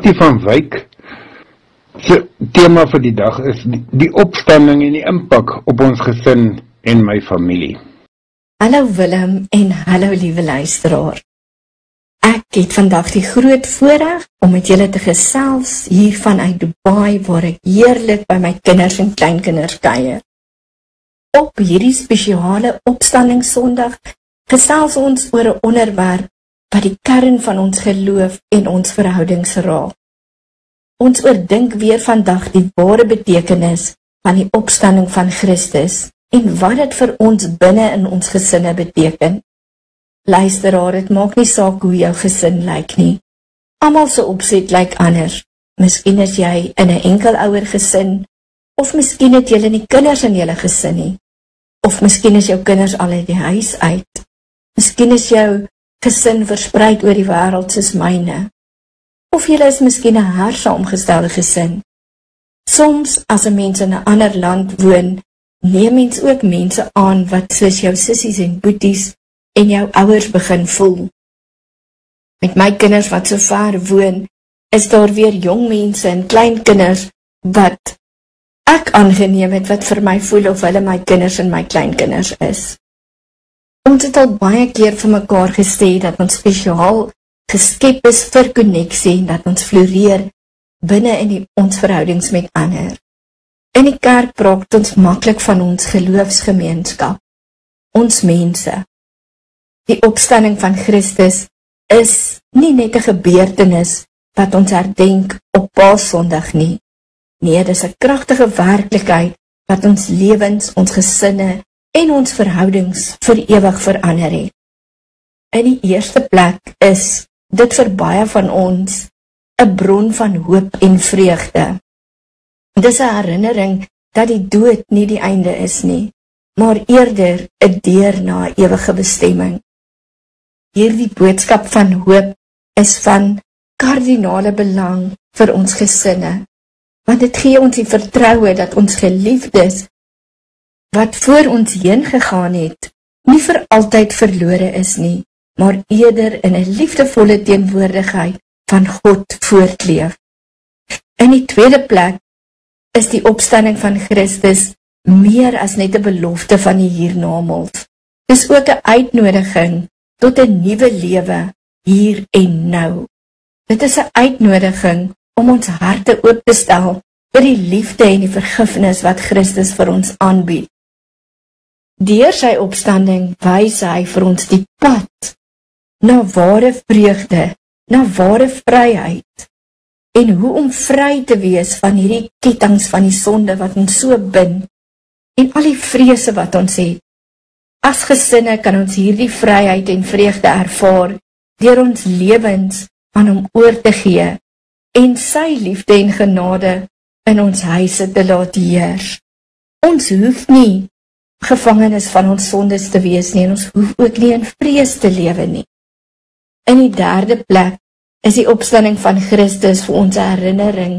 Betty van Wyk se tema vir die dag is die opstanding en die impak op ons gesin en my familie. Hallo Willem en hallo liewe luisteraar. Ek het vandag die groot voorreg om met julle te gesels hier vanuit Dubai, waar ek heerlik by my kinders en kleinkinders kuier. Op hierdie spesiale opstandingssondag gesels ons oor 'n onderwerp wat die kern van ons geloof en ons verhoudings raak. Ons oordink weer vandag die ware betekenis van die opstanding van Christus en wat dit vir ons binne in ons gesinne beteken. Luisteraar, dit maak nie saak hoe jou gesin lyk nie. Almal se opset lyk anders. Miskien is jy in 'n enkelouer gesin, of miskien het julle nie kinders in julle gesin nie. Of miskien is jou kinders al uit die huis uit. Miskien is jou gesin verspreid oor die wêreld soos myne. Of julle is miskien 'n hersaamgestelde gesin. Soms, as 'n mens in 'n ander land woon, neem mens ook mense aan wat soos jou sissies en boeties en jou ouers begin voel. Met my kinders wat so ver woon, is daar weer jong mense en kleinkinders wat ek aangeneem het wat vir my voel of hulle my kinders en my kleinkinders is. Ons het al baie keer vir mekaar gesê dat ons spesiaal geskep is vir konneksie en dat ons floreer binne in ons verhoudings met ander. In die kerk praat ons maklik van ons geloofsgemeenskap, ons mense. Die opstanding van Christus is nie net 'n gebeurtenis wat ons herdenk op Paaszondag nie. Nee, dit is 'n kragtige werklikheid wat ons lewens, ons gesinne en ons verhoudings vir ewig verander het. In die eerste plek is dit vir baie van ons 'n bron van hoop en vreugde. Dit is 'n herinnering dat die dood nie die einde is nie, maar eerder 'n deur na 'n ewige bestemming. Hierdie boodskap van hoop is van kardinale belang vir ons gesinne, want dit gee ons die vertroue dat ons geliefdes wat voor ons heen gegaan het, nie vir altyd verlore is nie, maar eerder in 'n liefdevolle teenwoordigheid van God voortleef. In die tweede plek is die opstanding van Christus meer as net 'n belofte van die hiernamaals. Dis ook 'n uitnodiging tot 'n nuwe lewe hier en nou. Dit is 'n uitnodiging om ons harte oop te stel vir die liefde en die vergifnis wat Christus vir ons aanbied. Deur sy opstanding wys hy vir ons die pad na ware vreugde, na ware vryheid, en hoe om vry te wees van hierdie kettinge van die sonde wat ons so bind, en al die vrese wat ons het. As gesinne kan ons hierdie vryheid en vreugde ervaar deur ons lewens aan hom oor te gee en sy liefde en genade in ons huise te laat heers. Ons hoef nie gevangenes van ons sondes te wees nie, en ons hoef ook nie in vrees te lewe nie. In die derde plek is die opstanding van Christus vir ons herinnering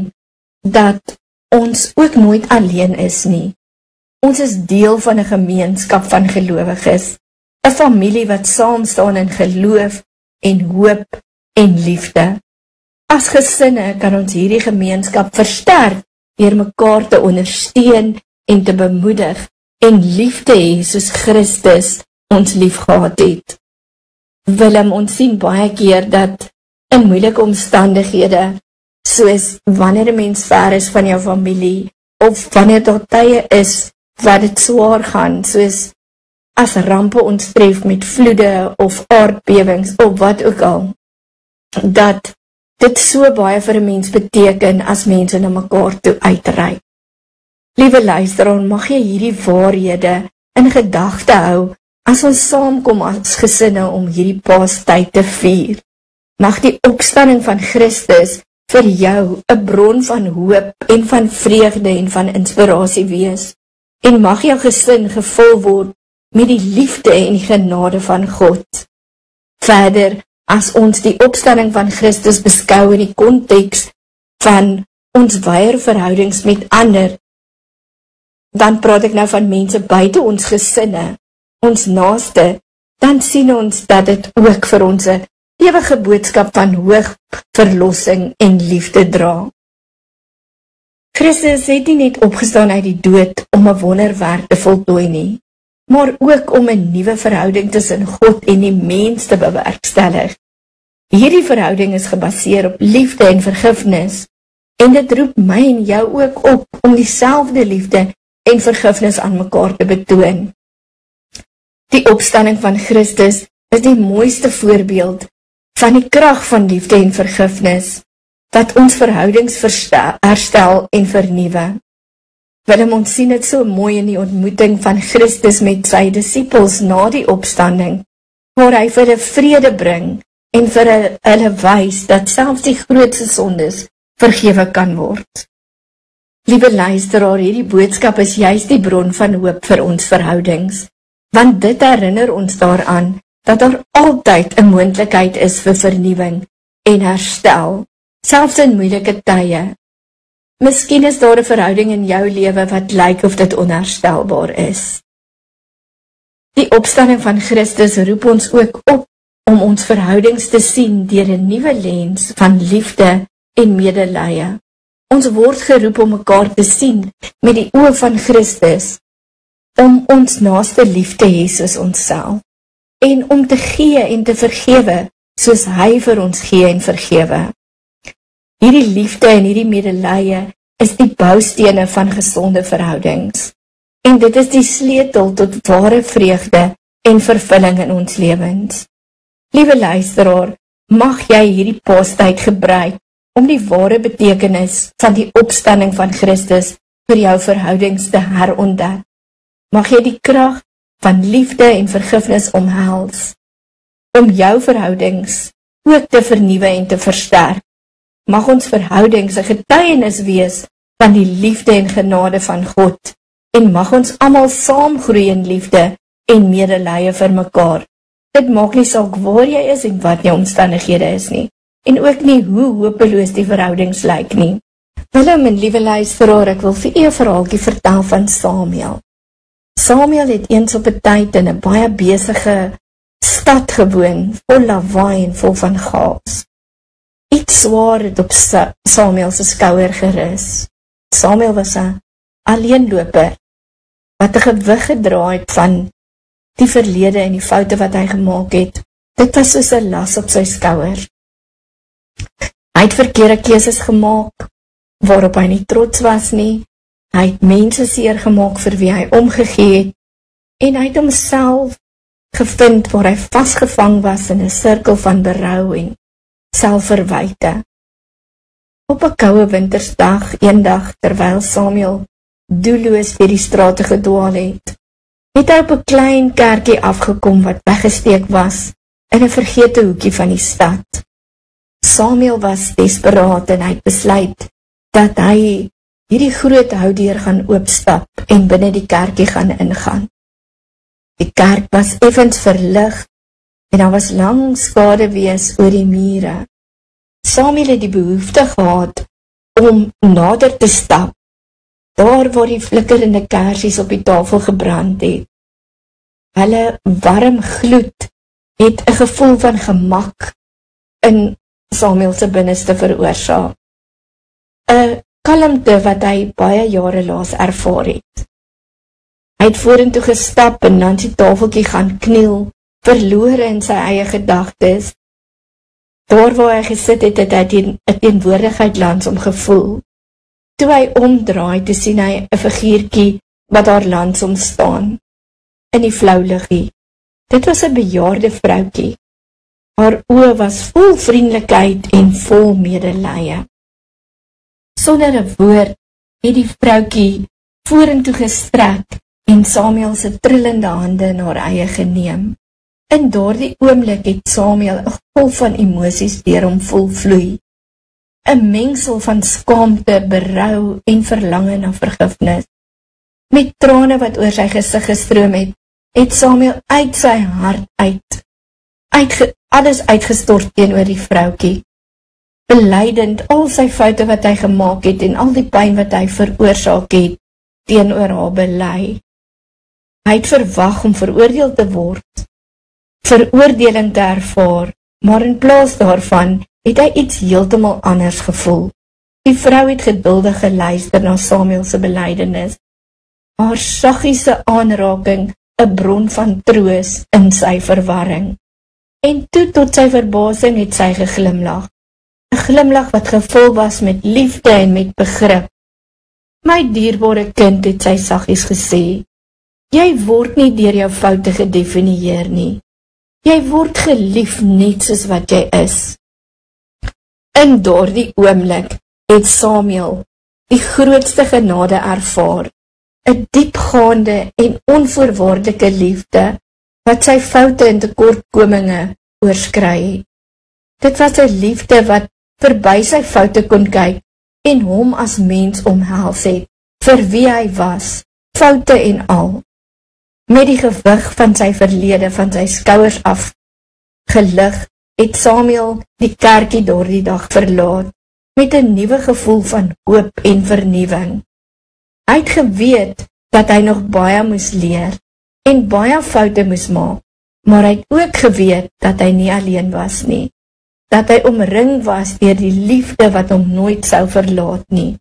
dat ons ook nooit alleen is nie. Ons is deel van 'n gemeenskap van gelowiges, 'n familie wat saam staan in geloof en hoop en liefde. As gesinne kan ons hierdie gemeenskap versterk deur mekaar te ondersteun en te bemoedig en lief te hê soos Christus ons liefgehad het. Willem, ons sien baie keer dat in moeilike omstandighede, soos wanneer 'n mens ver is van jou familie, of wanneer daar tye is wat dit swaar gaan, soos as rampe ons tref met vloede of aardbewings of wat ook al, dat dit so baie vir 'n mens beteken as mense na mekaar toe uitreik. Liewe luisteraar, mag jy hierdie waarhede in gedagte hou as ons saamkom as gesinne om hierdie Paastyd te vier. Mag die opstanding van Christus vir jou 'n bron van hoop en van vreugde en van inspirasie wees. En mag jou gesin gevul word met die liefde en die genade van God. Verder, as ons die opstanding van Christus beskou in die konteks van ons wyeer verhoudings met ander, dan praat ek nou van mense buite ons gesinne, ons naaste, dan sien ons dat dit ook vir ons 'n ewige boodskap van hoop, verlossing en liefde dra. Christus het nie net opgestaan uit die dood om 'n wonderwerk te voltooi nie, maar ook om 'n nuwe verhouding tussen God en die mens te bewerkstellig. Hierdie verhouding is gebaseer op liefde en vergifnis, en dit roep my en jou ook op om dieselfde liefde en vergifnis aan mekaar te betoon. Die opstanding van Christus is die mooiste voorbeeld van die krag van liefde en vergifnis, wat ons verhoudings herstel en vernuwe. Willem, ons sien dit so mooi in die ontmoeting van Christus met sy disippels na die opstanding, waar hy vir hulle vrede bring en vir hulle wys dat selfs die grootste sondes vergewe kan word. Liewe luisteraar, hierdie boodskap is juist die bron van hoop vir ons verhoudings, want dit herinner ons daaraan dat daar altyd 'n moontlikheid is vir vernuwing en herstel, selfs in moeilike tye. Miskien is daar 'n verhouding in jou lewe wat lyk of dit onherstelbaar is. Die opstanding van Christus roep ons ook op om ons verhoudings te sien deur 'n nuwe lens van liefde en medelee. Ons word geroep om mekaar te sien met die oë van Christus, om ons naaste lief te hê soos onsself, en om te gee en te vergewe soos hy vir ons gee en vergewe. Hierdie liefde en hierdie medelee is die boustene van gesonde verhoudings, en dit is die sleutel tot ware vreugde en vervulling in ons lewens. Liewe luisteraar, mag jy hierdie Paastyd gebruik om die ware betekenis van die opstanding van Christus vir jou verhoudings te herontdek. Mag jy die krag van liefde en vergifnis omhels, om jou verhoudings ook te vernuwe en te versterk. Mag ons verhoudings 'n getuienis wees van die liefde en genade van God, en mag ons almal saam groei in liefde en medelee vir mekaar. Dit maak nie saak waar jy is en wat jou omstandighede is nie, en ook nie hoe hopeloos die verhoudings lyk nie. Willem en liewe luisteraar, ek wil vir u 'n verhaaltjie vertel van Samuel. Samuel het eens op 'n tyd in 'n baie besige stad gewoon, vol lawaai en vol van chaos. Iets swaar het op Samuel se skouer gerus. Samuel was 'n alleenloper, wat 'n gewig gedra het van die verlede en die foute wat hy gemaak het. Dit was soos 'n las op sy skouer. Hy het verkeerde keuses gemaak, waarop hy nie trots was nie. Hy het mense seer gemaak vir wie hy omgegee het, en hy het homself gevind waar hy vasgevang was in 'n sirkel van berou en selfverwyte. Op 'n koue wintersdag, eendag, terwyl Samuel doelloos deur die strate gedwaal het, het hy op 'n klein kerkie afgekom wat weggesteek was in 'n vergete hoekie van die stad. Samuel was desperaat en hy het besluit dat hy hierdie groot houdeur gaan oopstap en binne die kerkie gaan ingaan. Die kerk was effens verlig en daar was lang skaduwees oor die mure. Samuel het die behoefte gehad om nader te stap, daar waar die flikkerende kersies op die tafel gebrand het. Hulle warm gloed het 'n gevoel van gemak in Samuel se binneste veroorsaak. 'n kalmte wat hy baie jare laas ervaar het. Hy het vorentoe gestap en aan die tafeltjie gaan kniel, verlore in sy eie gedagtes. Daar waar hy gesit het, het hy 'n teenwoordigheid langs hom gevoel. Toe hy omdraai, te sien hy 'n figuurtjie wat daar langs hom staan, in die flou liggie. Dit was 'n bejaarde vroutjie. Haar oë was vol vriendelikheid en vol medelee. Sonder 'n woord het die vroutjie vorentoe gestrek en Samuel se trillende hande in haar eie geneem. In daardie oomblik het Samuel 'n golf van emosies deur hom voel vloei. 'n mengsel van skaamte, berou en verlange na vergifnis. Met trane wat oor sy gesig gestroom het Samuel uit sy hart alles uitgestort teenoor die vroutjie. Belydend al sy foute wat hy gemaak het en al die pyn wat hy veroorsaak het, teenoor haar bely. Hy het verwag om veroordeel te word, veroordeling te ervaar, maar in plaas daarvan het hy iets heeltemal anders gevoel. Die vrou het geduldig geluister na Samuel se belydenis. Haar saggiese aanraking 'n bron van troos in sy verwarring. En toe tot sy verbasing het sy geglimlag. 'n Glimlag wat gevul was met liefde en met begrip. My dierbare kind, het sy saggies gesê, jy word nie deur jou foute gedefinieer nie. Jy word gelief net soos wat jy is. In daardie oomblik het Samuel die grootste genade ervaar, 'n diepgaande en onvoorwaardelike liefde wat sy foute en tekortkominge oorskry het. Dit was 'n liefde wat verby sy foute kon kyk en hom as mens omhels het, vir wie hy was, foute en al. Met die gewig van sy verlede van sy skouers af gelig, het Samuel die kerkie daardie dag verlaat, met 'n nuwe gevoel van hoop en vernuwing. Hy het geweet dat hy nog baie moes leer, en baie foute moes maak, maar hy het ook geweet dat hy nie alleen was nie, dat hy omring was deur die liefde wat hom nooit sou verlaat nie.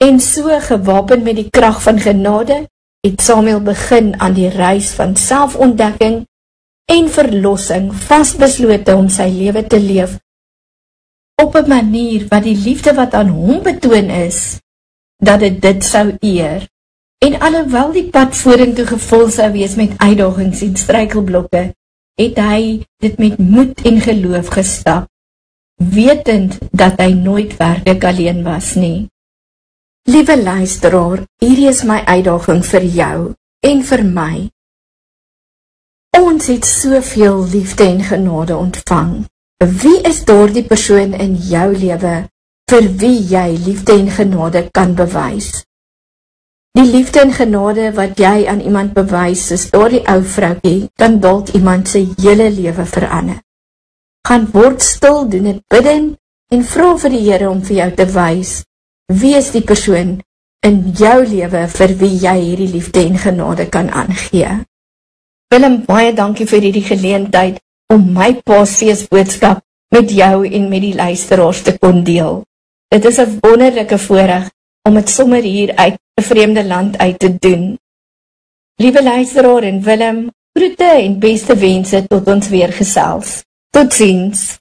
En so, gewapen met die krag van genade, het Samuel begin aan die reis van selfontdekking en verlossing, vasbeslote om sy lewe te leef op 'n manier wat die liefde wat aan hom betoon is, dat dit sou eer. En alhoewel die pad vorentoe gevul sou wees met uitdagings en struikelblokke, het hy dit met moed en geloof gestap, wetend dat hy nooit werklik alleen was nie. Liewe luisteraar, hierdie is my uitdaging vir jou en vir my. Ons het soveel liefde en genade ontvang. Wie is daardie persoon in jou lewe vir wie jy liefde en genade kan bewys? Die liefde en genade wat jy aan iemand bewys, soos daardie ou vroukie, kan dalk iemand se hele lewe verander. Gaan word stil, doen dit bidden en vra vir die Here om vir jou te wys, wie is die persoon in jou lewe vir wie jy hierdie liefde en genade kan aangee. Willem, baie dankie vir hierdie geleentheid om my Paasfeesboodskap met jou en met die luisteraars te kon deel. Dit is 'n wonderlike voorreg om dit sommer hier uit 'n vreemde land uit te doen. Liewe luisteraar en Willem, groete en beste wense tot ons weer gesels. Totsiens.